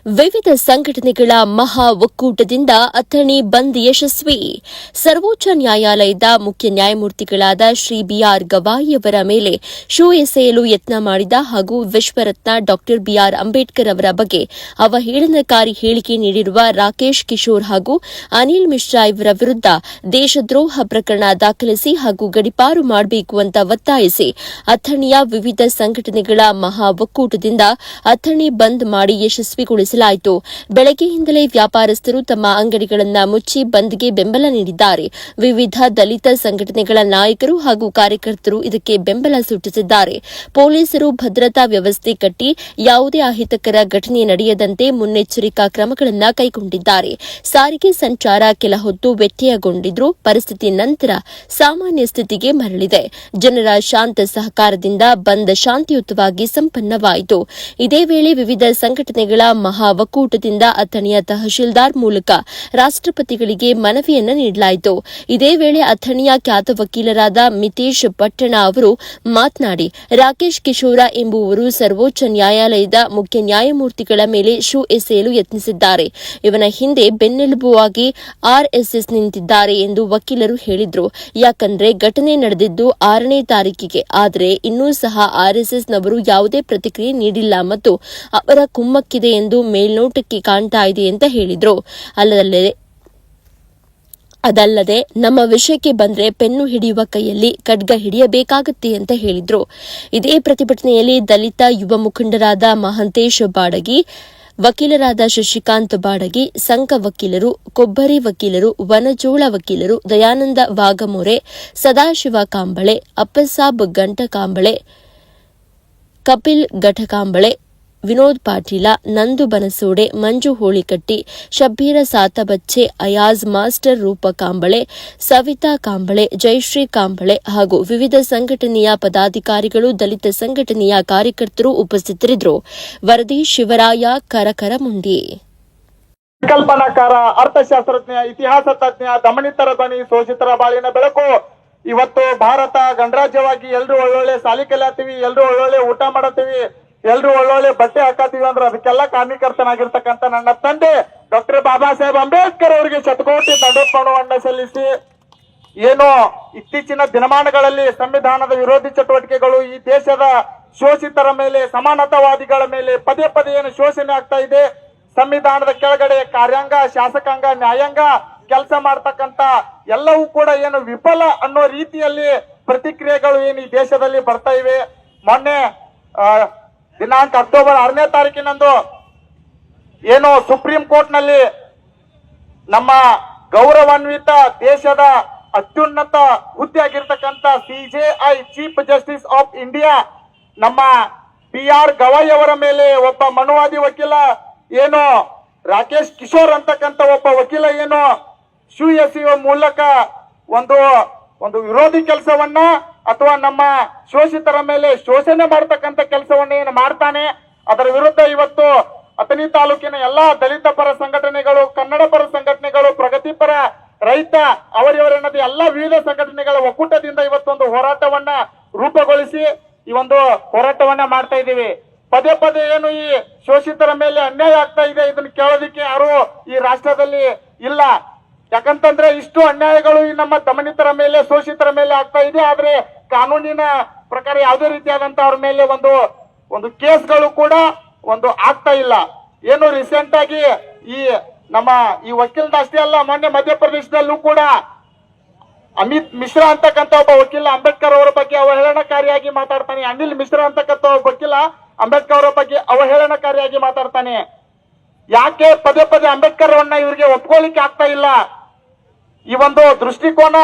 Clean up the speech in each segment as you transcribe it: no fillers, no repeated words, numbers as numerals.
ವಿವಿಧ ಸಂಘಟನೆಗಳ ಮಹಾ ಒಕ್ಕೂಟದಿಂದ ಅಥಣಿ ಬಂದ್ ಯಶಸ್ವಿ. ಸರ್ವೋಚ್ಚ ನ್ಯಾಯಾಲಯದ ಮುಖ್ಯ ನ್ಯಾಯಮೂರ್ತಿಗಳಾದ ಶ್ರೀ ಬಿಆರ್ ಗವಾಯಿಯವರ ಮೇಲೆ ಶೂ ಎಸೆಯಲು ಯತ್ನ ಮಾಡಿದ ಹಾಗೂ ವಿಶ್ವರತ್ನ ಡಾ ಬಿಆರ್ ಅಂಬೇಡ್ಕರ್ ಅವರ ಬಗ್ಗೆ ಅವಹೇಳನಕಾರಿ ಹೇಳಿಕೆ ನೀಡಿರುವ ರಾಕೇಶ್ ಕಿಶೋರ್ ಹಾಗೂ ಅನಿಲ್ ಮಿಶ್ರಾ ಇವರ ವಿರುದ್ಧ ದೇಶದ್ರೋಹ ಪ್ರಕರಣ ದಾಖಲಿಸಿ ಹಾಗೂ ಗಡೀಪಾರು ಮಾಡಬೇಕು ಅಂತ ಒತ್ತಾಯಿಸಿ ಅಥಣಿಯ ವಿವಿಧ ಸಂಘಟನೆಗಳ ಮಹಾ ಒಕ್ಕೂಟದಿಂದ ಅಥಣಿ ಬಂದ್ ಮಾಡಿ ಯಶಸ್ವಿಗೊಳಿಸಿದರು. ಬೆಳಗ್ಗೆಯಿಂದಲೇ ವ್ಯಾಪಾರಸ್ಥರು ತಮ್ಮ ಅಂಗಡಿಗಳನ್ನು ಮುಚ್ಚಿ ಬಂದ್ಗೆ ಬೆಂಬಲ ನೀಡಿದ್ದಾರೆ. ವಿವಿಧ ದಲಿತ ಸಂಘಟನೆಗಳ ನಾಯಕರು ಹಾಗೂ ಕಾರ್ಯಕರ್ತರು ಇದಕ್ಕೆ ಬೆಂಬಲ ಸೂಚಿಸಿದ್ದಾರೆ. ಪೊಲೀಸರು ಭದ್ರತಾ ವ್ಯವಸ್ಥೆ ಕಟ್ಟಿ ಯಾವುದೇ ಅಹಿತಕರ ಘಟನೆ ನಡೆಯದಂತೆ ಮುನ್ನೆಚ್ಚರಿಕಾ ಕ್ರಮಗಳನ್ನು ಕೈಗೊಂಡಿದ್ದಾರೆ. ಸಾರಿಗೆ ಸಂಚಾರ ಕೆಲ ಹೊತ್ತು ವ್ಯತ್ಯಯಗೊಂಡಿದ್ದರೂ ಪರಿಸ್ಥಿತಿ ನಂತರ ಸಾಮಾನ್ಯ ಸ್ಥಿತಿಗೆ ಮರಳಿದೆ. ಜನರ ಶಾಂತ ಸಹಕಾರದಿಂದ ಬಂದ್ ಶಾಂತಿಯುತವಾಗಿ ಸಂಪನ್ನವಾಯಿತು. ಇದೇ ವೇಳೆ ವಿವಿಧ ಸಂಘಟನೆಗಳ ಮಹಾ ಒಕ್ಕೂಟದಿಂದ ಅಥಣಿಯ ತಹಶೀಲ್ದಾರ್ ಮೂಲಕ ರಾಷ್ಟ್ರಪತಿಗಳಿಗೆ ಮನವಿಯನ್ನು ನೀಡಲಾಯಿತು. ಇದೇ ವೇಳೆ ಅಥಣಿಯ ಖ್ಯಾತ ವಕೀಲರಾದ ಮಿತೇಶ್ ಪಟ್ಟಣ ಅವರು ಮಾತನಾಡಿ, ರಾಕೇಶ್ ಕಿಶೋರ ಎಂಬುವರು ಸರ್ವೋಚ್ಚ ನ್ಯಾಯಾಲಯದ ಮುಖ್ಯ ನ್ಯಾಯಮೂರ್ತಿಗಳ ಮೇಲೆ ಶೂ ಎಸೆಯಲು ಯತ್ನಿಸಿದ್ದಾರೆ. ಇವನ ಹಿಂದೆ ಬೆನ್ನೆಲುಬುವಾಗಿ ಆರ್ಎಸ್ಎಸ್ ನಿಂತಿದ್ದಾರೆ ಎಂದು ವಕೀಲರು ಹೇಳಿದರು. ಯಾಕಂದ್ರೆ ಘಟನೆ ನಡೆದಿದ್ದು 6ನೇ ತಾರೀಕಿಗೆ, ಆದರೆ ಇನ್ನೂ ಸಹ ಆರ್ಎಸ್ಎಸ್ನವರು ಯಾವುದೇ ಪ್ರತಿಕ್ರಿಯೆ ನೀಡಿಲ್ಲ ಮತ್ತು ಅವರ ಕುಮ್ಮಕ್ಕಿದೆ ಎಂದು ಮೇಲ್ನೋಟಕ್ಕೆ ಕಾಣ್ತಾ ಇದೆ ಅಂತ ಹೇಳಿದರು. ಅದಲ್ಲದೆ ನಮ್ಮ ವಿಷಯಕ್ಕೆ ಬಂದ್ರೆ ಪೆನ್ನು ಹಿಡಿಯುವ ಕೈಯಲ್ಲಿ ಖಡ್ಗ ಹಿಡಿಯಬೇಕಾಗುತ್ತೆ ಅಂತ ಹೇಳಿದ್ರು. ಇದೇ ಪ್ರತಿಭಟನೆಯಲ್ಲಿ ದಲಿತ ಯುವ ಮುಖಂಡರಾದ ಮಹಂತೇಶ್ ಬಾಡಗಿ, ವಕೀಲರಾದ ಶಶಿಕಾಂತ್ ಬಾಡಗಿ, ಸಂಘ ವಕೀಲರು, ಕೊಬ್ಬರಿ ವಕೀಲರು, ವನಜೋಳ ವಕೀಲರು, ದಯಾನಂದ ವಾಘಮೋರೆ, ಸದಾಶಿವ ಕಾಂಬಳೆ, ಅಪ್ಪಸಾಬ್ ಗಂಟಕಾಂಬಳೆ, ಕಪಿಲ್ ಘಟಕಾಂಬಳೆ, ವಿನೋದ್ ಪಾಟೀಲ, ನಂದು ಬನಸೋಡೆ, ಮಂಜು ಹೋಳಿಕಟ್ಟಿ, ಶಬ್ಬೀರ ಸಾತಬಚ್ಚೆ, ಅಯಾಜ್ ಮಾಸ್ಟರ್ ರೂಪ ಕಾಂಬಳೆ, ಸವಿತಾ ಕಾಂಬಳೆ, ಜಯಶ್ರೀ ಕಾಂಬಳೆ ಹಾಗೂ ವಿವಿಧ ಸಂಘಟನೆಯ ಪದಾಧಿಕಾರಿಗಳು, ದಲಿತ ಸಂಘಟನೆಯ ಕಾರ್ಯಕರ್ತರು ಉಪಸ್ಥಿತರಿದ್ದರು. ವರದಿ ಶಿವರಾಯ ಕರಕರಮುಂಡಿ. ಕಲ್ಪನಾಕಾರ, ಅರ್ಥಶಾಸ್ತ್ರಜ್ಞ, ಇತಿಹಾಸ ತಜ್ಞ, ದಮನಿತರ ಧ್ವನಿ, ಶೋಷಿತರ ಬಾಳಿನ ಬೆಳಕು. ಇವತ್ತು ಭಾರತ ಗಣರಾಜ್ಯವಾಗಿ ಎಲ್ರು ಒಳ್ಳೊಳ್ಳೆ ಸಾಲಿ ಕಲಿಯತ್ತೀವಿ, ಎಲ್ರು ಒಳ್ಳೊಳ್ಳೆ ಊಟ ಮಾಡತ್ತೀವಿ, ಎಲ್ರು ಒಳ್ಳೊಳ್ಳೆ ಬಟ್ಟೆ ಹಾಕತ್ತೀವಿ ಅಂದ್ರೆ ಅದಕ್ಕೆಲ್ಲ ಕಾರಣೀಕರ್ತನಾಗಿರ್ತಕ್ಕಂಥ ನನ್ನ ತಂದೆ ಡಾಕ್ಟರ್ ಬಾಬಾ ಸಾಹೇಬ್ ಅಂಬೇಡ್ಕರ್ ಅವರಿಗೆ ಶತಕೋಟಿ ದಂಡೋತ್ಸವವನ್ನು ಸಲ್ಲಿಸಿ, ಏನು ಇತ್ತೀಚಿನ ದಿನಮಾನಗಳಲ್ಲಿ ಸಂವಿಧಾನದ ವಿರೋಧಿ ಚಟುವಟಿಕೆಗಳು ಈ ದೇಶದ ಶೋಷಿತರ ಮೇಲೆ, ಸಮಾನತಾವಾದಿಗಳ ಮೇಲೆ ಪದೇ ಪದೇ ಏನು ಶೋಷಣೆ ಆಗ್ತಾ ಇದೆ, ಸಂವಿಧಾನದ ಕೆಳಗಡೆ ಕಾರ್ಯಾಂಗ, ಶಾಸಕಾಂಗ, ನ್ಯಾಯಾಂಗ ಕೆಲಸ ಮಾಡ್ತಕ್ಕಂತ ಎಲ್ಲವೂ ಕೂಡ ಏನು ವಿಫಲ ಅನ್ನೋ ರೀತಿಯಲ್ಲಿ ಪ್ರತಿಕ್ರಿಯೆಗಳು ಏನು ಈ ದೇಶದಲ್ಲಿ ಬರ್ತಾ ಇವೆ. ಮೊನ್ನೆ ದಿನಾಂಕ ಅಕ್ಟೋಬರ್ 6ನೇ ತಾರೀಕಿನಂದು ಏನು ಸುಪ್ರೀಂ ಕೋರ್ಟ್ ನಲ್ಲಿ ನಮ್ಮ ಗೌರವಾನ್ವಿತ ದೇಶದ ಅತ್ಯುನ್ನತ ಹುದ್ದೆ ಆಗಿರ್ತಕ್ಕಂಥ CJI chief justice of India ನಮ್ಮ ಬಿಆರ್ ಗವಾಯಿ ಅವರ ಮೇಲೆ ಒಬ್ಬ ಮನುವಾದಿ ವಕೀಲ ಏನು ರಾಕೇಶ್ ಕಿಶೋರ್ ಅಂತಕ್ಕಂಥ ಒಬ್ಬ ವಕೀಲ ಏನು ಶೂ ಎಸೆಯುವ ಮೂಲಕ ಒಂದು ವಿರೋಧಿ ಕೆಲಸವನ್ನ ಅಥವಾ ನಮ್ಮ ಶೋಷಿತರ ಮೇಲೆ ಶೋಷಣೆ ಮಾಡತಕ್ಕಂಥ ಕೆಲಸವನ್ನ ಏನು ಮಾಡ್ತಾನೆ, ಅದರ ವಿರುದ್ಧ ಇವತ್ತು ಅಥಣಿ ತಾಲೂಕಿನ ಎಲ್ಲಾ ದಲಿತ ಪರ ಸಂಘಟನೆಗಳು, ಕನ್ನಡ ಪರ ಸಂಘಟನೆಗಳು, ಪ್ರಗತಿಪರ, ರೈತ ಅವರಿವರೆನ್ನದ ಎಲ್ಲಾ ವಿವಿಧ ಸಂಘಟನೆಗಳ ಒಕ್ಕೂಟದಿಂದ ಇವತ್ತೊಂದು ಹೋರಾಟವನ್ನ ರೂಪುಗೊಳಿಸಿ ಈ ಒಂದು ಹೋರಾಟವನ್ನ ಮಾಡ್ತಾ ಇದ್ದೀವಿ. ಪದೇ ಪದೇ ಏನು ಈ ಶೋಷಿತರ ಮೇಲೆ ಅನ್ಯಾಯ ಆಗ್ತಾ ಇದೆ, ಇದನ್ನ ಕೇಳೋದಿಕ್ಕೆ ಯಾರು ಈ ರಾಷ್ಟ್ರದಲ್ಲಿ ಇಲ್ಲ. ಯಾಕಂತಂದ್ರೆ ಇಷ್ಟು ಅನ್ಯಾಯಗಳು ಈ ನಮ್ಮ ದಮನಿತರ ಮೇಲೆ, ಶೋಷಿತರ ಮೇಲೆ ಆಗ್ತಾ ಇದೆ. ಆದ್ರೆ ಕಾನೂನಿನ ಪ್ರಕಾರ ಯಾವುದೇ ರೀತಿಯಾದಂತ ಅವ್ರ ಮೇಲೆ ಒಂದು ಕೇಸ್ಗಳು ಕೂಡ ಆಗ್ತಾ ಇಲ್ಲ. ಏನು ರೀಸೆಂಟ್ ಆಗಿ ನಮ್ಮ ಈ ವಕೀಲದ ಅಷ್ಟೇ ಅಲ್ಲ, ಮೊನ್ನೆ ಮಧ್ಯಪ್ರದೇಶದಲ್ಲೂ ಕೂಡ ಅಮಿತ್ ಮಿಶ್ರಾ ಅಂತಕ್ಕಂಥ ಒಬ್ಬ ವಕೀಲ ಅಂಬೇಡ್ಕರ್ ಅವರ ಬಗ್ಗೆ ಅವಹೇಳನಕಾರಿಯಾಗಿ ಮಾತಾಡ್ತಾನೆ. ಅನಿಲ್ ಮಿಶ್ರಾ ಅಂತಕ್ಕಂಥ ಒಬ್ಬ ವಕೀಲ ಅಂಬೇಡ್ಕರ್ ಅವರ ಬಗ್ಗೆ ಅವಹೇಳನಕಾರಿಯಾಗಿ ಮಾತಾಡ್ತಾನೆ. ಯಾಕೆ ಪದೇ ಪದೇ ಅಂಬೇಡ್ಕರ್ ಅವನ್ನ ಇವರಿಗೆ ಒಪ್ಕೊಳ್ಳಿಕ್ಕೆ ಆಗ್ತಾ ಇಲ್ಲ? ಈ ಒಂದು ದೃಷ್ಟಿಕೋನ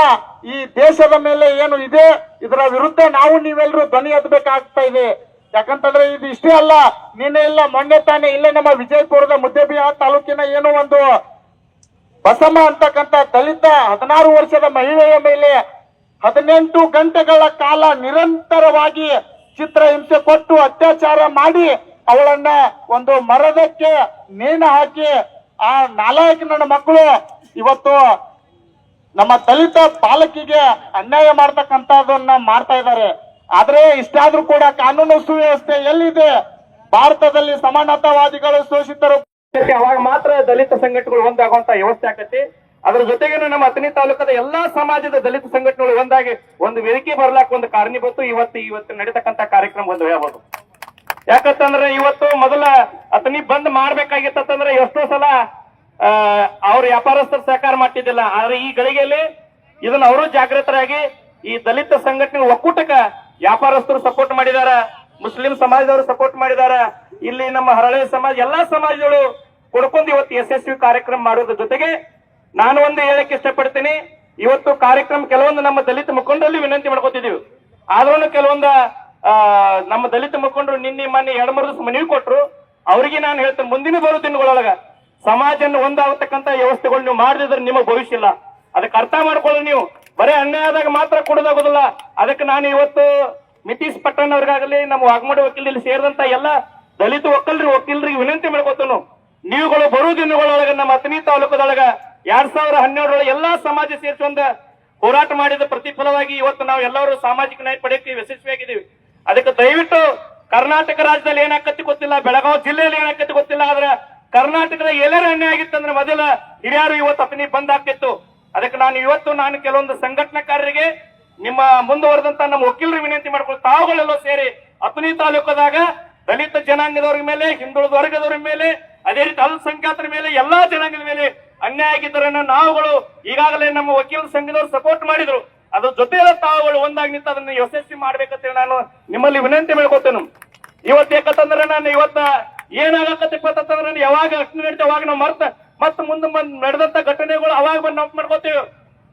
ಈ ದೇಶದ ಮೇಲೆ ಏನು ಇದೆ, ಇದರ ವಿರುದ್ಧ ನಾವು ನೀವೆಲ್ಲರೂ ಧ್ವನಿ ಎತ್ತಬೇಕಾಗ್ತಾ ಇದೆ. ಯಾಕಂತಂದ್ರೆ ಇದು ಇಷ್ಟೇ ಅಲ್ಲ, ನಿನ್ನೆ ಇಲ್ಲ ಮೊನ್ನೆ ತಾನೇ ಇಲ್ಲೇ ನಮ್ಮ ವಿಜಯಪುರದ ಮುದ್ದೇಬಿಹಾಳ ತಾಲೂಕಿನ ಏನು ಒಂದು ಬಸಮ್ಮ ಅಂತಕ್ಕಂಥ ದಲಿತ 16 ವರ್ಷದ ಮಹಿಳೆಯ ಮೇಲೆ 18 ಗಂಟೆಗಳ ಕಾಲ ನಿರಂತರವಾಗಿ ಚಿತ್ರಹಿಂಸೆ ಕೊಟ್ಟು ಅತ್ಯಾಚಾರ ಮಾಡಿ ಅವಳನ್ನ ಒಂದು ಮರದಕ್ಕೆ ನೇಣು ಹಾಕಿ ಆ ನಾಲಾಯಕ ನನ್ನ ಮಕ್ಕಳು ಇವತ್ತು ನಮ್ಮ ದಲಿತ ಬಾಲಕಿಗೆ ಅನ್ಯಾಯ ಮಾಡ್ತಕ್ಕಂಥದನ್ನ ಮಾಡ್ತಾ ಇದ್ದಾರೆ. ಆದ್ರೆ ಇಷ್ಟಾದ್ರೂ ಕೂಡ ಕಾನೂನು ಸುವ್ಯವಸ್ಥೆ ಎಲ್ಲಿದೆ? ಭಾರತದಲ್ಲಿ ಸಮಾನತಾವಾದಿಗಳು, ಶೋಷಿತರು ಅವಾಗ ಮಾತ್ರ ದಲಿತ ಸಂಘಟನೆಗಳು ಒಂದಾಗುವಂತ ವ್ಯವಸ್ಥೆ ಆಕತಿ. ಅದ್ರ ಜೊತೆಗೆ ನಮ್ಮ ಅಥಣಿ ತಾಲೂಕದ ಎಲ್ಲಾ ಸಮಾಜದ ದಲಿತ ಸಂಘಟನೆಗಳು ಒಂದಾಗಿ ಒಂದು ವೇದಿಕೆ ಬರ್ಲಾಕ ಒಂದು ಕಾರಣೀಭೂತ ಇವತ್ತು ನಡೀತಕ್ಕಂತ ಕಾರ್ಯಕ್ರಮ ಒಂದು ಹೇಳ್ಬೋದು. ಯಾಕಂತಂದ್ರೆ ಇವತ್ತು ಮೊದಲ ಅಥಣಿ ಬಂದ್ ಮಾಡ್ಬೇಕಾಗಿತ್ತಂದ್ರೆ ಎಷ್ಟೋ ಸಲ ಅವ್ರ ವ್ಯಾಪಾರಸ್ಥರು ಸಹಕಾರ ಮಾಡ್ತಿದ್ದಿಲ್ಲ. ಆದ್ರೆ ಈ ಗಳಿಗೆಯಲ್ಲಿ ಇದನ್ನ ಅವರು ಜಾಗೃತರಾಗಿ ಈ ದಲಿತ ಸಂಘಟನೆ ಒಕ್ಕೂಟಕ್ಕ ವ್ಯಾಪಾರಸ್ಥರು ಸಪೋರ್ಟ್ ಮಾಡಿದಾರ, ಮುಸ್ಲಿಂ ಸಮಾಜದವರು ಸಪೋರ್ಟ್ ಮಾಡಿದಾರ, ಇಲ್ಲಿ ನಮ್ಮ ಹರಳೆ ಸಮಾಜ ಎಲ್ಲಾ ಸಮಾಜಗಳು ಕೊಡ್ಕೊಂಡು ಇವತ್ತು ಯಶಸ್ವಿ ಕಾರ್ಯಕ್ರಮ ಮಾಡೋದ್ರ ಜೊತೆಗೆ ನಾನು ಒಂದು ಹೇಳಕ್ಕೆ ಇಷ್ಟಪಡ್ತೀನಿ. ಇವತ್ತು ಕಾರ್ಯಕ್ರಮ ಕೆಲವೊಂದು ನಮ್ಮ ದಲಿತ ಮುಖಂಡರಲ್ಲಿ ವಿನಂತಿ ಮಾಡ್ಕೊತಿದೀವಿ. ಆದ್ರೂ ಕೆಲವೊಂದು ನಮ್ಮ ದಲಿತ ಮುಖಂಡರು ನಿನ್ನೆ ಮೊನ್ನೆ 2-3 ದಿವಸ ಮನವಿ ಕೊಟ್ರು. ಅವ್ರಿಗೆ ನಾನು ಹೇಳ್ತೇನೆ, ಮುಂದಿನ ಬರೋ ದಿನಗಳೊಳಗ ಸಮಾಜನ ಒಂದಾಗತಕ್ಕಂತ ವ್ಯವಸ್ಥೆಗಳು ನೀವು ಮಾಡದಿದ್ರೆ ನಿಮಗೆ ಭವಿಷ್ಯ ಇಲ್ಲ. ಅದಕ್ಕೆ ಅರ್ಥ ಮಾಡ್ಕೊಳ್ಳಿ. ನೀವು ಬರೀ ಅನ್ಯಾಯ ಆದಾಗ ಮಾತ್ರ ಕೊಡೋದಾಗೋದಿಲ್ಲ. ಅದಕ್ಕೆ ನಾನು ಇವತ್ತು ನಿತೀಶ್ ಪಟ್ಟಣ್ ಅವ್ರಿಗಾಗಲಿ ನಮ್ಮ ವಾಗ್ಮೋಡಿ ವಕೀಲರಲ್ಲಿ ಸೇರಿದಂತ ಎಲ್ಲ ದಲಿತ ವಕೀಲರಿಗೆ ವಿನಂತಿ ಮಾಡ್ಕೊತನು, ನೀವುಗಳು ಬರೋ ದಿನಗಳೊಳಗ ನಮ್ಮ ಅಥಣಿ ತಾಲೂಕದೊಳಗ 2017 ಎಲ್ಲಾ ಸಮಾಜ ಸೇರಿಸಿ ಒಂದು ಹೋರಾಟ ಮಾಡಿದ ಪ್ರತಿಫಲವಾಗಿ ಇವತ್ತು ನಾವು ಎಲ್ಲರೂ ಸಾಮಾಜಿಕ ನ್ಯಾಯ ಪಡೆಯಕ್ಕೆ ಯಶಸ್ವಿಯಾಗಿದ್ದೀವಿ. ಅದಕ್ಕೆ ದಯವಿಟ್ಟು ಕರ್ನಾಟಕ ರಾಜ್ಯದಲ್ಲಿ ಏನಾಕತ್ತಿ ಗೊತ್ತಿಲ್ಲ, ಬೆಳಗಾವಿ ಜಿಲ್ಲೆಯಲ್ಲಿ ಏನಾಕತ್ತಿ ಗೊತ್ತಿಲ್ಲ, ಆದ್ರೆ ಕರ್ನಾಟಕದ ಎಲ್ಲರೂ ಅನ್ಯಾಯ ಆಗಿತ್ತಂದ್ರೆ ಮೊದಲ ಹಿರಿಯರು ಇವತ್ತು ಅಥಣಿ ಬಂದ್ ಆಗ್ತಿತ್ತು. ಅದಕ್ಕೆ ನಾನು ಕೆಲವೊಂದು ಸಂಘಟನಾಕಾರರಿಗೆ ನಿಮ್ಮ ಮುಂದುವರೆದಂತ ನಮ್ಮ ವಕೀಲರಿಗೆ ವಿನಂತಿ ಮಾಡ್ಕೊಂಡು ತಾವುಗಳೆಲ್ಲ ಸೇರಿ ಅಥಣಿ ತಾಲೂಕದಾಗ ದಲಿತ ಜನಾಂಗದವ್ರ ಮೇಲೆ, ಹಿಂದುಳಿದ ವರ್ಗದವ್ರ ಮೇಲೆ, ಅದೇ ರೀತಿ ಅಲ್ಪಸಂಖ್ಯಾತರ ಮೇಲೆ, ಎಲ್ಲಾ ಜನಾಂಗದ ಮೇಲೆ ಅನ್ಯಾಯ ಆಗಿದ್ದರನ್ನ ನಾವುಗಳು ಈಗಾಗಲೇ ನಮ್ಮ ವಕೀಲರ ಸಂಘದವರು ಸಪೋರ್ಟ್ ಮಾಡಿದ್ರು. ಅದ್ರ ಜೊತೆ ತಾವುಗಳು ಒಂದಾಗಿ ನಿಂತು ಅದನ್ನ ಯಶಸ್ವಿ ಮಾಡ್ಬೇಕಂತ ನಾನು ನಿಮ್ಮಲ್ಲಿ ವಿನಂತಿ ಮಾಡ್ಕೊತೇನೆ. ಇವತ್ತು ಯಾಕಂತಂದ್ರೆ ನಾನು ಇವತ್ತ ಏನಾಗತ್ತಂದ್ರೆ ಯಾವಾಗ ಘಟನೆ ನಡೀತೆ ಅವಾಗ ನಾವು ಮತ್ತೆ ಮುಂದೆ ನಡೆದಂತ ಘಟನೆಗಳು ಅವಾಗ ಬಂದು ನೆನಪು ಮಾಡ್ಕೋತೇವೆ.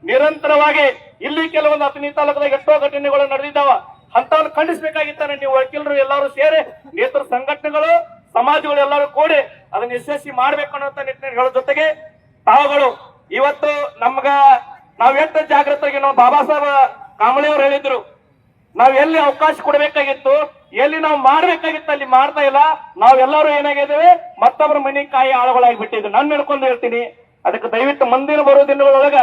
ನಿರಂತರವಾಗಿ ಇಲ್ಲಿ ಕೆಲವೊಂದು ಅಥಣಿ ತಾಲೂಕದಾಗ ಎಷ್ಟೋ ಘಟನೆಗಳು ನಡೆದಿದ್ದಾವ. ಅಂತವನ್ನ ಖಂಡಿಸಬೇಕಾಗಿತ್ತಾನೆ. ನೀವು ವಕೀಲರು ಎಲ್ಲರೂ ಸೇರಿ ನೇತೃ ಸಂಘಟನೆಗಳು ಸಮಾಜಗಳು ಎಲ್ಲರೂ ಕೂಡಿ ಅದನ್ನ ಯಶಸ್ವಿ ಮಾಡ್ಬೇಕು ಅನ್ನೋ ನಿಟ್ಟಿನಲ್ಲಿ ಹೇಳೋ ಜೊತೆಗೆ ತಾವುಗಳು ಇವತ್ತು ನಾವ್ ಎಷ್ಟು ಜಾಗೃತವಾಗಿ ನಾವು ಬಾಬಾ ಸಾಹೇಬ್ ಕಾಂಬಳಿ ಅವರು ಹೇಳಿದ್ರು, ನಾವ್ ಎಲ್ಲಿ ಅವಕಾಶ ಕೊಡಬೇಕಾಗಿತ್ತು, ಎಲ್ಲಿ ನಾವು ಮಾಡ್ಬೇಕಾಗಿತ್ತು ಅಲ್ಲಿ ಮಾಡ್ತಾ ಇಲ್ಲ. ನಾವೆಲ್ಲರೂ ಏನಾಗಿದ್ದೇವೆ, ಮತ್ತೊಬ್ಬರ ಮನೆ ಕಾಯಿ ಆಳುಗಳಾಗಿ ಬಿಟ್ಟಿದ್ವಿ. ನಾನು ಹೇಳ್ಕೊಂಡು ಹೇಳ್ತೀನಿ. ಅದಕ್ಕೆ ದಯವಿಟ್ಟು ಮುಂದಿನ ಬರೋ ದಿನಗಳೊಳಗ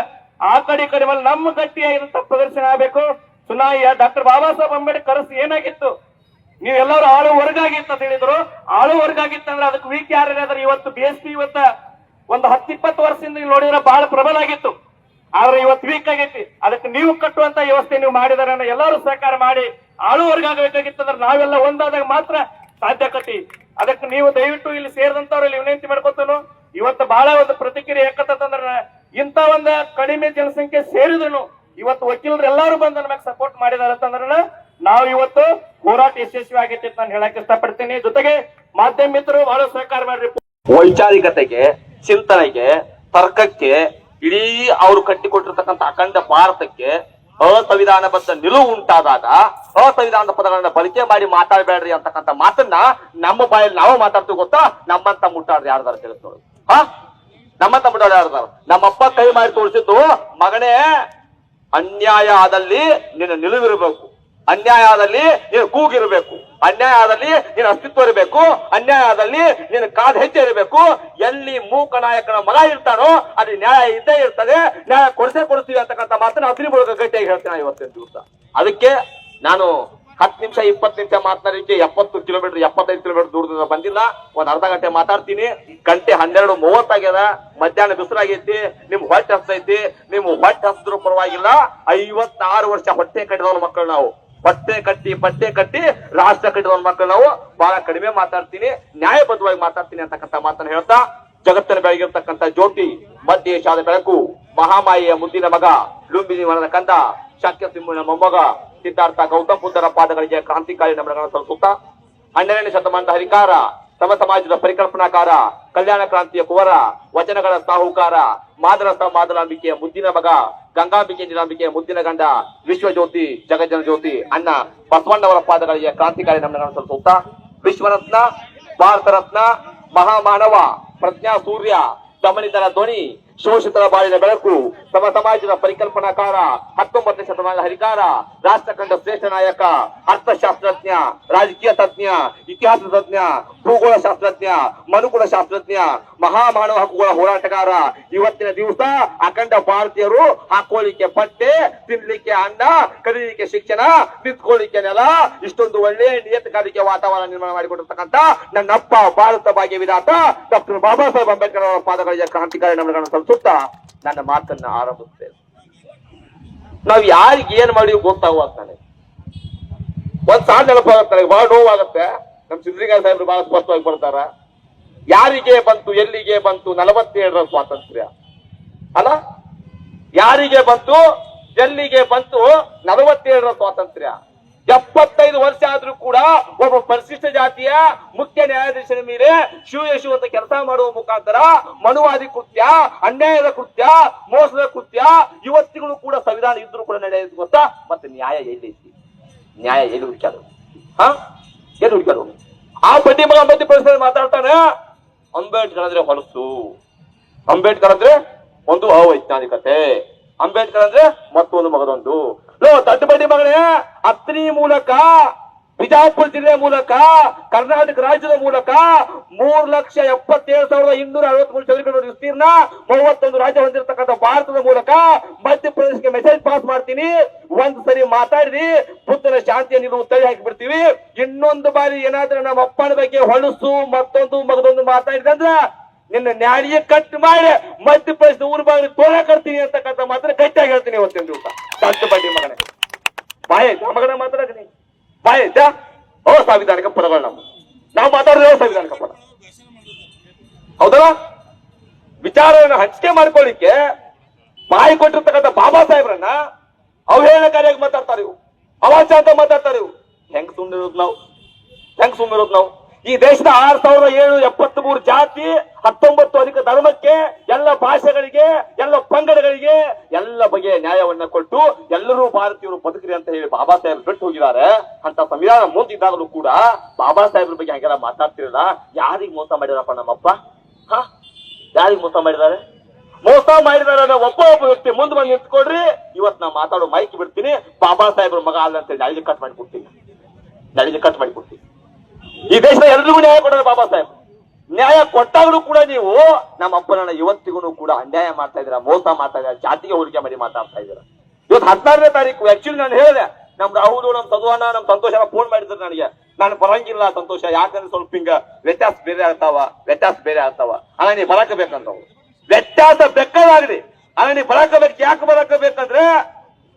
ಆ ಕಡೆ ಮೇಲೆ ನಮ್ಮ ಗಟ್ಟಿಯಾಗಿರುವಂತ ಪ್ರದರ್ಶನ ಆಗಬೇಕು. ಚುನಾಯಿ ಡಾಕ್ಟರ್ ಬಾಬಾ ಸಾಹೇಬ್ ಅಂಬೇಡ್ಕರ್ ಏನಾಗಿತ್ತು, ನೀವೆಲ್ಲರೂ ಆಳು ವರ್ಗ ಆಗಿತ್ತು ಅಂತ ಹೇಳಿದ್ರು. ಆಳು ವರ್ಗ ಆಗಿತ್ತಂದ್ರೆ ಅದಕ್ಕೆ ವೀಕ್ ಯಾರು ಇವತ್ತು BSP ಇವತ್ತ ಒಂದು 10-20 ವರ್ಷದಿಂದ ನೋಡಿದ್ರೆ ಬಹಳ ಪ್ರಬಲ ಆಗಿತ್ತು. ಆದ್ರೆ ಇವತ್ತು ವೀಕ್ ಆಗೈತಿ. ಅದಕ್ಕೆ ನೀವು ಕಟ್ಟುವಂತ ವ್ಯವಸ್ಥೆ ನೀವು ಮಾಡಿದಾರೆ, ಎಲ್ಲರೂ ಸಹಕಾರ ಮಾಡಿ ಆಳು ವರ್ಗ ಆಗಬೇಕಾಗಿತ್ತಂದ್ರೆ ನಾವೆಲ್ಲ ಒಂದಾದಾಗ ಮಾತ್ರ ಸಾಧ್ಯಕತಿ. ಅದಕ್ಕೆ ನೀವು ದಯವಿಟ್ಟು ಇಲ್ಲಿ ಸೇರಿದಂತವ್ರಲ್ಲಿ ವಿನಂತಿ ಮಾಡ್ಕೊತಾನು. ಇವತ್ತು ಬಹಳ ಒಂದು ಪ್ರತಿಕ್ರಿಯೆ ಯಾಕಂತಂದ್ರೆ ಇಂತ ಒಂದು ಕಡಿಮೆ ಜನಸಂಖ್ಯೆ ಸೇರಿದ್ರು ಇವತ್ತು ವಕೀಲರು ಎಲ್ಲರೂ ಬಂದು ನಮಗೆ ಸಪೋರ್ಟ್ ಮಾಡಿದಾರೆ ಅಂತಂದ್ರೆ ನಾವು ಇವತ್ತು ಹೋರಾಟ ಯಶಸ್ವಿ ಆಗೈತಿ ಅಂತ ನಾನು ಹೇಳಕ್ ಇಷ್ಟಪಡ್ತೀನಿ. ಜೊತೆಗೆ ಮಾಧ್ಯಮ ಮಿತ್ರರು ಬಹಳ ಸಹಕಾರ ಮಾಡ್ರಿ. ವೈಚಾರಿಕತೆಗೆ, ಚಿಂತನೆಗೆ, ತರ್ಕಕ್ಕೆ, ಇಡೀ ಅವರು ಕಟ್ಟಿಕೊಟ್ಟಿರ್ತಕ್ಕಂಥ ಅಖಂಡ ಭಾರತಕ್ಕೆ ಅಸಂವಿಧಾನಬದ್ಧ ನಿಲುವು ಉಂಟಾದಾಗ ಅಸಂವಿಧಾನದ ಪದಗಳನ್ನ ಬಳಕೆ ಮಾಡಿ ಮಾತಾಡಬೇಡ್ರಿ ಅಂತಕ್ಕಂಥ ಮಾತನ್ನ ನಮ್ಮ ಬಾಯಲ್ಲಿ ನಾವು ಮಾತಾಡ್ತೀವಿ ಗೊತ್ತಾ? ನಮ್ಮಂತ ಮುಟ್ಟಾಡ್ರಿ ಯಾರ್ದಾರ ತಿಳಿಸ್ತೋಳು. ನಮ್ಮಂತ ಮುಟ್ಟಾಡ್ರಿ ಯಾರ್ದಾರ? ನಮ್ಮಪ್ಪ ಕೈ ಮಾಡಿ ತೋರಿಸಿದ್ದು, ಮಗನೇ ಅನ್ಯಾಯ ಆದಲ್ಲಿ ನಿನ್ನ ನಿಲುವಿರಬೇಕು, ಅನ್ಯಾಯ ಆದಲ್ಲಿ ನೀನು ಕೂಗಿರ್ಬೇಕು, ಅನ್ಯಾಯ ಆದಲ್ಲಿ ನೀನು ಅಸ್ತಿತ್ವ ಇರಬೇಕು, ಅನ್ಯಾಯ ಆದಲ್ಲಿ ನೀನು ಕಾದ ಹೆಜ್ಜೆ ಇರಬೇಕು. ಎಲ್ಲಿ ಮೂಕ ನಾಯಕನ ಮಗ ಇರ್ತಾನೋ ಅಲ್ಲಿ ನ್ಯಾಯ ಇದ್ದೇ ಇರ್ತದೆ. ನ್ಯಾಯ ಕೊಡಿಸ್ತೀವಿ ಅಂತಕ್ಕಂಥ ಮಾತನ್ನ ಅಗ್ನಿ ಮೂಲಕ ಗಟ್ಟಿಯಾಗಿ ಹೇಳ್ತೇನೆ ಇವತ್ತಿನ ದಿವಸ. ಅದಕ್ಕೆ ನಾನು 10 ನಿಮಿಷ 20 ನಿಮಿಷ ಮಾತನಾಡಿಕ್ಕೆ 70 ಕಿಲೋಮೀಟರ್ 75 ಕಿಲೋಮೀಟರ್ ದೂರದಿಂದ ಬಂದಿಲ್ಲ. ಒಂದ್ ಅರ್ಧ ಗಂಟೆ ಮಾತಾಡ್ತೀನಿ. ಗಂಟೆ 12:30 ಆಗ್ಯದ. ಮಧ್ಯಾಹ್ನ ಬಿಸಿಲಾಗೈತಿ. ನಿಮ್ ಹೊಟ್ಟೆ ಹಸ್ತೈತಿ. ನಿಮ್ ಹೊಟ್ಟೆ ಹಸಿದ್ರು ಪರವಾಗಿಲ್ಲ. 56 ವರ್ಷ ಹೊಟ್ಟೆ ಕಟ್ಟಿದವನ ಮಕ್ಕಳು ನಾವು. ಹೊಟ್ಟೆ ಕಟ್ಟಿ ಬಟ್ಟೆ ಕಟ್ಟಿ ರಾಷ್ಟ್ರ ಕಟ್ಟಿದವನ ಮಕ್ಕಳು ನಾವು. ಬಹಳ ಕಡಿಮೆ ಮಾತಾಡ್ತೀನಿ, ನ್ಯಾಯಬದ್ಧವಾಗಿ ಮಾತಾಡ್ತೀನಿ ಅಂತಕ್ಕಂಥ ಮಾತನ್ನ ಹೇಳ್ತಾ, ಜಗತ್ತಿನ ಬೆಳಗಿರ್ತಕ್ಕಂಥ ಜ್ಯೋತಿ, ಮಧ್ಯ ಏಷ್ಯಾದ ಬೆಳಕು, ಮಹಾಮಾಯಿಯ ಮುದ್ದಿನ ಮಗ, ಲುಂಬಿನಿ ವನದ ಕಂದ, ಶಾಕ್ಯ ಸಿಂಹನ ಮೊಮ್ಮಗ, ಸಿದ್ಧಾರ್ಥ ಗೌತಮ್ ಬುದ್ಧರ ಪಾದಗಳಿಗೆ ಕ್ರಾಂತಿಕಾರಿ ನಮನಗಳನ್ನು ಸಲ್ಲಿಸುತ್ತಾ, 12ನೇ ಶತಮಾನದ ಹರಿಕಾರ, ತಮ್ಮ ಸಮಾಜದ ಪರಿಕಲ್ಪನಾಕಾರ, ಕಲ್ಯಾಣ ಕ್ರಾಂತಿಯ ಕುವರ, ವಚನಗಳ ಸಾಹುಕಾರ, ಮಾದಲಾಂಬಿಕೆಯ ಮುದ್ದಿನ ಮಗ, ಗಂಗಾಂಬಿಕೆ ನೀಲಾಂಬಿಕೆಯ ಮುದ್ದಿನ ಗಂಡ, ವಿಶ್ವಜ್ಯೋತಿ ಜಗಜ್ಜನ ಜ್ಯೋತಿ ಅಣ್ಣ ಬಸವಣ್ಣವರ ಪಾದಗಳಿಗೆ ಕ್ರಾಂತಿಕಾರಿ ನಮನಗಳನ್ನು ಸಲ್ಲಿಸುತ್ತಾ, ವಿಶ್ವರತ್ನ, ಭಾರತ ರತ್ನ, ಮಹಾಮಾನವ, ಪ್ರಜ್ಞಾ ಸೂರ್ಯ, ದಮನಿತರ ಧ್ವನಿ, ಶೋಷಿತರ ಬಾಳಿನ ಬೆಳಕು, ಸಮ ಸಮಾಜದ ಪರಿಕಲ್ಪನಾಕಾರ, 19ನೇ ಶತಮಾನದ ಹರಿಕಾರ, ರಾಷ್ಟ್ರಕಂಡ ಶ್ರೇಷ್ಠ ನಾಯಕ, ಅರ್ಥಶಾಸ್ತ್ರಜ್ಞ, ರಾಜಕೀಯ ತಜ್ಞ, ಇತಿಹಾಸ ತಜ್ಞ, ಭೂಗೋಳ ಶಾಸ್ತ್ರಜ್ಞ, ಮನುಕುಲ ಶಾಸ್ತ್ರಜ್ಞ, ಮಹಾಮಾನವ ಹಕ್ಕುಗಳ ಹೋರಾಟಗಾರ. ಇವತ್ತಿನ ದಿವಸ ಅಖಂಡ ಭಾರತೀಯರು ಹಾಕೊಳ್ಳಿಕ್ಕೆ ಬಟ್ಟೆ, ತಿನ್ಲಿಕ್ಕೆ ಅನ್ನ, ಕಲೀಲಿಕ್ಕೆ ಶಿಕ್ಷಣ, ನಿಂತ್ಕೊಳ್ಳಿಕ್ಕೆ ನೆಲ, ಇಷ್ಟೊಂದು ಒಳ್ಳೆ ನಿಯತಕಾಲಿಕೆ ವಾತಾವರಣ ನಿರ್ಮಾಣ ಮಾಡಿಕೊಟ್ಟಿರ್ತಕ್ಕಂಥ ನನ್ನಪ್ಪ ಭಾರತ ಭಾಗ್ಯ ವಿಧಾತ ಡಾಕ್ಟರ್ ಬಾಬಾ ಸಾಹೇಬ್ ಅಂಬೇಡ್ಕರ್ ಅವರ ಪಾದಗಳಿಗೆ ಕ್ರಾಂತಿಕಾರಿ ನಮನಗಳನ್ನು ಸಲ್ಲಿಸುತ್ತಾ ನನ್ನ ಮಾತನ್ನ ಆರಂಭಿಸ್ತೇನೆ. ನಾವ್ ಯಾರಿಗೆ ಏನ್ ಮಾಡಿ ಗೊತ್ತಾಗುವಂತ ನನಗೆ ಒಂದ್ ಸಾಲ ನೆನಪಾಗುತ್ತೆ, ನನಗೆ ಬಹಳ ನೋವಾಗುತ್ತೆ. ನಮ್ ಸಿದ್ದಲಿಂಗ ಸಾಹೇಬ್ರು ಬಹಳ ಸ್ಪಷ್ಟವಾಗಿ ಬರ್ತಾರ. ಯಾರಿಗೆ ಬಂತು, ಎಲ್ಲಿಗೆ ಬಂತು 47ರ ಸ್ವಾತಂತ್ರ್ಯ ಅಲ್ಲ? ಯಾರಿಗೆ ಬಂತು, ಎಲ್ಲಿಗೆ ಬಂತು 47ರ ಸ್ವಾತಂತ್ರ್ಯ? 75 ವರ್ಷ ಆದ್ರೂ ಕೂಡ ಒಬ್ಬ ಪರಿಶಿಷ್ಟ ಜಾತಿಯ ಮುಖ್ಯ ನ್ಯಾಯಾಧೀಶರ ಮೇಲೆ ಶಿವಯಶು ಅಂತ ಕೆಲಸ ಮಾಡುವ ಮುಖಾಂತರ ಮನುವಾದಿ ಕೃತ್ಯ, ಅನ್ಯಾಯದ ಕೃತ್ಯ, ಮೋಸದ ಕೃತ್ಯ ಇವತ್ತಿಗೂ ಕೂಡ ಸಂವಿಧಾನ ಇದ್ರೂ ಕೂಡ ನಡೆಯೋದು ಗೊತ್ತಾ? ಮತ್ತೆ ನ್ಯಾಯ ಎಲ್ಲೈತಿ? ನ್ಯಾಯ ಎಲ್ಲಿ ಹುಡುಕ್ಯಾರು? ಎಲ್ಲಿ ಹುಡುಕ್ಯಾರು? ಆ ಬಡ್ಡಿ ಮಗ ಮಧ್ಯಪ್ರದೇಶದಲ್ಲಿ ಮಾತಾಡ್ತಾನೆ, ಅಂಬೇಡ್ಕರ್ ಅಂದ್ರೆ ಹೊಲಸು, ಅಂಬೇಡ್ಕರ್ ಅಂದ್ರೆ ಒಂದು ಅವೈಜ್ಞಾನಿಕತೆ, ಅಂಬೇಡ್ಕರ್ ಅಂದ್ರೆ ಮತ್ತೊಂದು ಮಗದೊಂದು. ದೊಡ್ಡ ಬಡ್ಡಿ ಮಗನೇ, ಅತ್ನಿ ಮೂಲಕ, ಬಿಜಾಪುರ ಜಿಲ್ಲೆ ಮೂಲಕ, ಕರ್ನಾಟಕ ರಾಜ್ಯದ ಮೂಲಕ 3,77,263 ಚದರ ವಿಸ್ತೀರ್ಣ 31 ರಾಜ್ಯ ಹೊಂದಿರತಕ್ಕಂಥ ಭಾರತದ ಮೂಲಕ ಮಧ್ಯಪ್ರದೇಶಕ್ಕೆ ಮೆಸೇಜ್ ಪಾಸ್ ಮಾಡ್ತೀನಿ. ಒಂದ್ ಸರಿ ಮಾತಾಡಿದ್ರಿ, ಬುದ್ಧನ ಶಾಂತಿಯ ನಿಲುವು ತಳಿ ಹಾಕಿ ಬಿಡ್ತೀವಿ. ಇನ್ನೊಂದು ಬಾರಿ ಏನಾದ್ರೂ ನಮ್ಮ ಅಪ್ಪನ ಬಗ್ಗೆ ಹೊಲಸು ಮತ್ತೊಂದು ಮಗದೊಂದು ಮಾತಾಡಿದಂದ್ರ ನಿನ್ನ ನ್ಯಾಡಿಗೆ ಕಟ್ ಮಾಡಿ ಮಧ್ಯಪ್ರದೇಶದ ಊರು ಬಾಗಿಲು ತೋಳ ಕಟ್ತೀನಿ ಅಂತಕ್ಕಂಥ ಮಾತ್ರ ಗಟ್ಟಿಯಾಗಿ ಹೇಳ್ತೀನಿ ಇವತ್ತಿನ ದಿವಸ. ದೊಡ್ಡ ಬಡ್ಡಿ ಮಗನೇ, ಬಾಯ್ ಮಗನ ಮಾತಾಡತೀನಿ, ಬಾಯ್ ಸಂವಿಧಾನಿಕ ಪದಗಳು ನಾವು ಮಾತಾಡಿದ್ರೆ ಸಂವಿಧಾನಿಕ ಪದ ಹೌದಲ್ಲ? ವಿಚಾರವನ್ನು ಹಂಚಿಕೆ ಮಾಡ್ಕೊಳ್ಳಿಕ್ಕೆ ಬಾಯಿ ಕೊಟ್ಟಿರ್ತಕ್ಕಂಥ ಬಾಬಾ ಸಾಹೇಬ್ರನ್ನ ಅವಹೇಳನಕಾರಿಯಾಗಿ ಮಾತಾಡ್ತಾರೆ ಇವು, ಅವಾಚ ಅಂತ ಮಾತಾಡ್ತಾರೆ ಇವು. ಹೆಂಗ್ ಸುಮ್ಮನಿರೋದು ನಾವು? ಹೆಂಗ್ ಸುಮ್ಮನಿರೋದು ನಾವು? ಈ ದೇಶದ 6,773 ಜಾತಿ, 19 ಅಧಿಕ ಧರ್ಮಕ್ಕೆ, ಎಲ್ಲ ಭಾಷೆಗಳಿಗೆ, ಎಲ್ಲ ಪಂಗಡಗಳಿಗೆ ಎಲ್ಲ ಬಗೆಯ ನ್ಯಾಯವನ್ನ ಕೊಟ್ಟು ಎಲ್ಲರೂ ಭಾರತೀಯರು ಬದುಕ್ರಿ ಅಂತ ಹೇಳಿ ಬಾಬಾ ಸಾಹೇಬ್ ಬಿಟ್ಟು ಹೋಗಿದ್ದಾರೆ. ಅಂತ ಸಂವಿಧಾನ ಮುಂದಿದ್ದಾಗಲೂ ಕೂಡ ಬಾಬಾ ಸಾಹೇಬ್ರ ಬಗ್ಗೆ ಹಾಗೆಲ್ಲ ಮಾತಾಡ್ತಿರಲ್ಲ. ಯಾರಿಗ್ ಮೋಸ ಮಾಡಿದಾರಪ್ಪ ನಮ್ಮಪ್ಪ? ಯಾರಿಗ್ ಮೋಸ ಮಾಡಿದ್ದಾರೆ? ಮೋಸ ಮಾಡಿದಾರ ಒಬ್ಬ ವ್ಯಕ್ತಿ ಮುಂದೆ ಬಂದು ನಿಂತ್ಕೊಡ್ರಿ, ಇವತ್ ನಾ ಮಾತಾಡೋ ಮೈಕ್ ಬಿಡ್ತೀನಿ, ಬಾಬಾ ಸಾಹೇಬ್ರ ಮಗ ಅಲ್ಲ ಅಂತೇಳಿ ನಳಿಗೆ ಕಟ್ ಮಾಡಿಕೊಡ್ತೀನಿ, ನಳಿಗೆ ಕಟ್ ಮಾಡಿಕೊಡ್ತೀನಿ. ಈ ದೇಶದ ಎಲ್ರಿಗೂ ನ್ಯಾಯ ಕೊಡೋದು ಬಾಬಾ ಸಾಹೇಬ್. ನ್ಯಾಯ ಕೊಟ್ಟಾಗಲೂ ಕೂಡ ನೀವು ನಮ್ಮ ಅಪ್ಪನನ್ನ ಇವತ್ತಿಗೂ ಕೂಡ ಅನ್ಯಾಯ ಮಾಡ್ತಾ ಇದ್ದೀರಾ, ಮೋಸ ಮಾಡ್ತಾ ಇದ್ದೀರಾ, ಜಾತಿಗೆ ಹೋಲಿಕೆ ಮಾಡಿ ಮಾತಾಡ್ತಾ ಇದ್ದೀರಾ. ಇವತ್ತು 16ನೇ ತಾರೀಕು ಆಕ್ಚುಲಿ ನಾನು ಹೇಳಿದೆ, ನಮ್ ರಾಹುಲ್, ನಮ್ ಸದ್ವಾನ, ನಮ್ ಸಂತೋಷ ಫೋನ್ ಮಾಡಿದ್ರು ನನಗೆ. ನಾನು ಬರಂಗಿಲ್ಲ ಸಂತೋಷ, ಯಾಕಂದ್ರೆ ಸ್ವಲ್ಪ ಹಿಂಗ ವ್ಯತ್ಯಾಸ ಬೇರೆ ಆಗ್ತಾವ ಅಣ್ಣ, ನೀ ಬರಕಬೇಕಂತವ್. ವ್ಯತ್ಯಾಸ ಬೇಕಾಗ್ರಿ ಅಣ್ಣ, ನೀ ಬರಕಬೇಕು. ಯಾಕೆ ಬರಕಬೇಕಂದ್ರೆ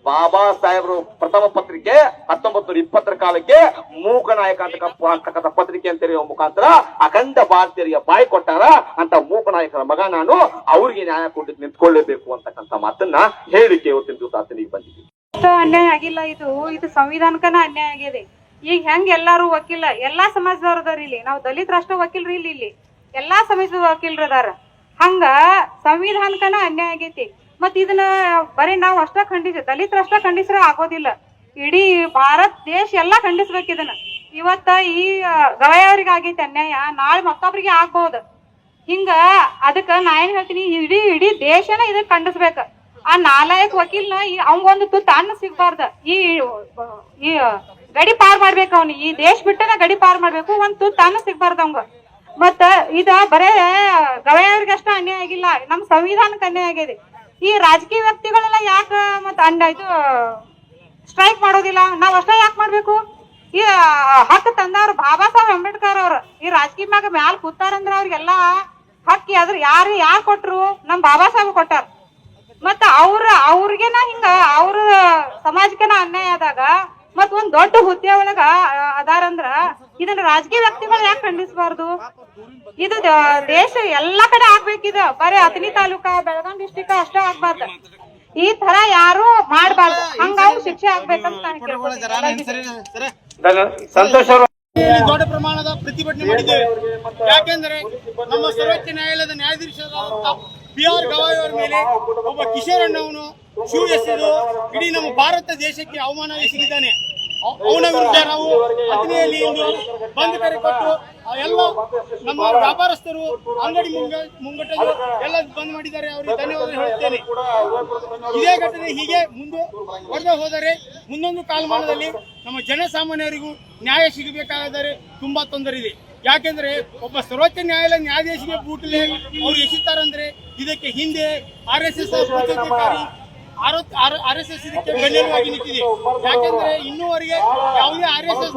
ಬಾಬಾ ಸಾಹೇಬ್ರು ಪ್ರಥಮ ಪತ್ರಿಕೆ 1920ರ ಕಾಲಕ್ಕೆ ಮೂಕ ನಾಯಕ ಅಂತಕ್ಕಂಥ ಪತ್ರಿಕೆ ಅಂತ ಹೇಳುವ ಮುಖಾಂತರ ಅಖಂಡ ಭಾರತೀಯರಿಗೆ ಬಾಯಿ ಕೊಟ್ಟಾರ. ಅಂತ ಮೂಕ ನಾಯಕರ ಮಗ ನಾನು, ಅವ್ರಿಗೆ ನ್ಯಾಯ ಕೊಟ್ಟು ನಿಂತ್ಕೊಳ್ಳೇಬೇಕು ಅಂತಕ್ಕಂಥ ಮಾತನ್ನ ಹೇಳಿಕೆ ಇವತ್ತಿನ ದಿವಸ ಆತನಿಗೆ ಬಂದಿದೆ. ಅನ್ಯಾಯ ಆಗಿಲ್ಲ, ಇದು ಸಂವಿಧಾನಕ್ಕನ ಅನ್ಯಾಯ ಆಗಿದೆ. ಈಗ ಹೆಂಗ್ ಎಲ್ಲಾರು ವಕೀಲ, ಎಲ್ಲಾ ಸಮಾಜದವ್ರ ಅದಾರ ಇಲ್ಲಿ. ನಾವು ದಲಿತ ರಾಷ್ಟ್ರ ವಕೀಲ್ರಿ ಇಲ್ಲಿ ಎಲ್ಲಾ ಸಮಾಜದ ವಕೀಲರು ಅದಾರ. ಹಂಗ ಸಂವಿಧಾನಕ್ಕನ ಅನ್ಯಾಯ ಆಗೈತಿ. ಮತ್ ಇದನ್ನ ಬರೀ ನಾವು ಅಷ್ಟ ದಲಿತರ ಅಷ್ಟ ಖಂಡಿಸ್ರೆ ಆಗೋದಿಲ್ಲ, ಇಡೀ ಭಾರತ ದೇಶ ಎಲ್ಲಾ ಖಂಡಿಸ್ಬೇಕು ಇದನ್ನ. ಇವತ್ತ ಈ ಗವಾಯವ್ರಿಗೆ ಆಗೈತಿ ಅನ್ಯಾಯ, ನಾಳೆ ಮತ್ತೊಬ್ರಿಗೆ ಆಗ್ಬಹುದು. ಹಿಂಗ ಅದಕ್ಕ ನಾ ಏನ್ ಹೇಳ್ತೀನಿ, ಇಡೀ ದೇಶನ ಇದನ್ನ ಖಂಡಿಸ್ಬೇಕ. ಆ ನಾಲಾಯಕ ವಕೀಲ್ನ ಅವಂಗೊಂದು ತುತ್ತ ಅನ್ನ ಸಿಗ್ಬಾರ್ದ. ಈ ಗಡಿ ಪಾರ್ ಮಾಡ್ಬೇಕು, ಅವ್ನು ಈ ದೇಶ ಬಿಟ್ಟನ ಗಡಿ ಪಾರ್ ಮಾಡ್ಬೇಕು, ಒಂದ್ ತುತ್ತ ಅನ್ನ ಸಿಗ್ಬಾರ್ದ ಅವಂಗ. ಮತ್ತ ಇದ ಬರೇ ಗವಾಯವ್ರಿಗೆ ಅಷ್ಟ ಅನ್ಯಾಯ ಆಗಿಲ್ಲ, ನಮ್ ಸಂವಿಧಾನಕ್ಕೆ ಅನ್ಯಾಯ ಆಗಿದೆ. ಈ ರಾಜಕೀಯ ವ್ಯಕ್ತಿಗಳೆಲ್ಲ ಯಾಕ ಮತ್ತ ಇದು ಸ್ಟ್ರೈಕ್ ಮಾಡೋದಿಲ್ಲ? ನಾವ್ ಅಷ್ಟ ಯಾಕೆ ಮಾಡ್ಬೇಕು? ಈ ಹಕ್ಕು ತಂದವ್ರು ಬಾಬಾ ಸಾಹೇಬ್ ಅಂಬೇಡ್ಕರ್ ಅವ್ರ. ಈ ರಾಜಕೀಯ ಮ್ಯಾಲ ಕೂತಾರಂದ್ರ ಅವ್ರಿಗೆಲ್ಲಾ ಹಕ್ಕಿ ಅದ್ರ ಯಾರು ಕೊಟ್ರು? ನಮ್ ಬಾಬಾ ಸಾಹೇಬ್ ಕೊಟ್ಟಾರ. ಮತ್ತ ಅವ್ರಿಗೆನ ಹಿಂಗ ಅವ್ರ ಸಮಾಜಕ್ಕೆನ ಅನ್ಯಾಯ ಆದಾಗ ಮತ್ ಒಂದ್ ದೊಡ್ಡ ಹುದ್ದೆ ಒಳಗ ಅದಾರಂದ್ರ ಇದನ್ನ ರಾಜಕೀಯ ವ್ಯಕ್ತಿಗಳು ಯಾಕೆ ಖಂಡಿಸಬಾರ್ದು? ಇದು ದೇಶ ಎಲ್ಲಾ ಕಡೆ ಆಗ್ಬೇಕಿದ, ಬರೀ ಅಥಣಿ ತಾಲೂಕಾ, ಬೆಳಗಾಂ ಡಿಸ್ಟಿಕ್ ಅಷ್ಟೇ ಆಗ್ಬಾರ್ದು. ಈ ತರ ಯಾರು ಮಾಡ್ಬಾರ್ದು. ಹಂಗ ಅವ್ರು ಶಿಕ್ಷೆ ಆಗ್ಬೇಕಂತ ಸಂತೋಷ. ದೊಡ್ಡ ಪ್ರಮಾಣದ ಪ್ರತಿಭಟನೆ ಮಾಡಿದ್ದೇವೆ. ಯಾಕೆಂದ್ರೆ ನಮ್ಮ ಸರ್ವೋಚ್ಚ ನ್ಯಾಯಾಲಯದ ನ್ಯಾಯಾಧೀಶರಾದಂತಹ ಬಿ.ಆರ್. ಗವಾಯಿ ಅವರ ಮೇಲೆ ಒಬ್ಬ ಕಿಶೋರ್ ಅಣ್ಣವನು ಶೂ ಎಸೆದು ಇಡೀ ನಮ್ಮ ಭಾರತ ದೇಶಕ್ಕೆ ಅವಮಾನ ಎಸಗಿದ್ದಾನೆ. ಅವನ ವಿರುದ್ಧ ನಾವು ಅಥಣಿಯಲ್ಲಿ ಇಂದು ಬಂದ್ ಕರೆ ಕೊಟ್ಟು ಎಲ್ಲ ನಮ್ಮ ವ್ಯಾಪಾರಸ್ಥರು ಅಂಗಡಿ ಮುಂಗಟ್ಟರು ಎಲ್ಲ ಬಂದ್ ಮಾಡಿದ್ದಾರೆ. ಅವರಿಗೆ ಧನ್ಯವಾದ ಹೇಳುತ್ತೇನೆ. ಇದೇ ಘಟನೆ ಹೀಗೆ ಮುಂದುವರೆದು ಹೋದರೆ ಮುಂದೊಂದು ಕಾಲಮಾನದಲ್ಲಿ ನಮ್ಮ ಜನಸಾಮಾನ್ಯರಿಗೂ ನ್ಯಾಯ ಸಿಗಬೇಕಾದರೆ ತುಂಬಾ ತೊಂದರೆ ಇದೆ. ಯಾಕೆಂದ್ರೆ ಒಬ್ಬ ಸರ್ವೋಚ್ಚ ನ್ಯಾಯಾಲಯ ನ್ಯಾಯಾಧೀಶಿಗೆ ಬೂಟ್ಲೆ ಅವ್ರು ಎಸಿತಾರಂದ್ರೆ ಇದಕ್ಕೆ ಹಿಂದೆ RSS ಪ್ರಚೋದಕಾರಿ RSS ಇದಕ್ಕೆ ಬೆನ್ನೆಲುವಾಗಿ ನಿಂತಿದೆ. ಯಾಕೆಂದ್ರೆ ಇನ್ನೂವರೆಗೆ ಯಾವುದೇ RSS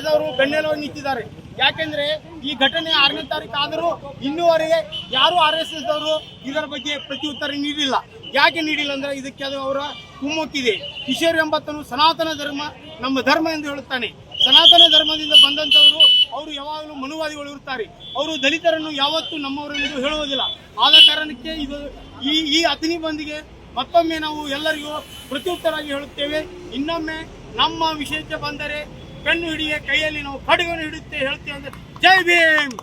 ದವರು ಬೆನ್ನೆಲುವಾಗಿ ನಿಂತಿದ್ದಾರೆ. ಯಾಕೆಂದ್ರೆ ಈ ಘಟನೆ 6ನೇ ತಾರೀಕು ಆದರೂ ಇನ್ನೂವರೆಗೆ ಯಾರು RSS ದವರು ಇದರ ಬಗ್ಗೆ ಪ್ರತ್ಯುತ್ತರ ನೀಡಿಲ್ಲ. ಯಾಕೆ ನೀಡಿಲ್ಲ ಅಂದ್ರೆ ಇದಕ್ಕೆ ಅದು ಅವರ ಕುಮ್ಮಕ್ಕಿದೆ. ಕಿಶೋರ್ ಎಂಬತ್ತನು ಸನಾತನ ಧರ್ಮ ನಮ್ಮ ಧರ್ಮ ಎಂದು ಹೇಳುತ್ತಾನೆ. ಸನಾತನ ಧರ್ಮದಿಂದ ಬಂದಂತವರು ಅವರು ಯಾವಾಗಲೂ ಮನುವಾದಿಗಳು ಇರುತ್ತಾರೆ. ಅವರು ದಲಿತರನ್ನು ಯಾವತ್ತೂ ನಮ್ಮವರೆಂದು ಹೇಳುವುದಿಲ್ಲ. ಆದ ಕಾರಣಕ್ಕೆ ಇದು ಈ ಅಥಣಿ ಬಂದ್ಗೆ ಮತ್ತೊಮ್ಮೆ ನಾವು ಎಲ್ಲರಿಗೂ ಪ್ರತ್ಯುತ್ತರಾಗಿ ಹೇಳುತ್ತೇವೆ. ಇನ್ನೊಮ್ಮೆ ನಮ್ಮ ವಿಷಯಕ್ಕೆ ಬಂದರೆ ಪೆನ್ನು ಹಿಡಿಯ ಕೈಯಲ್ಲಿ ನಾವು ಖಡ್ಗವನ್ನು ಹಿಡಿಯುತ್ತೆ ಹೇಳ್ತೇವೆ ಅಂದ್ರೆ ಜೈ ಭೀಮ್.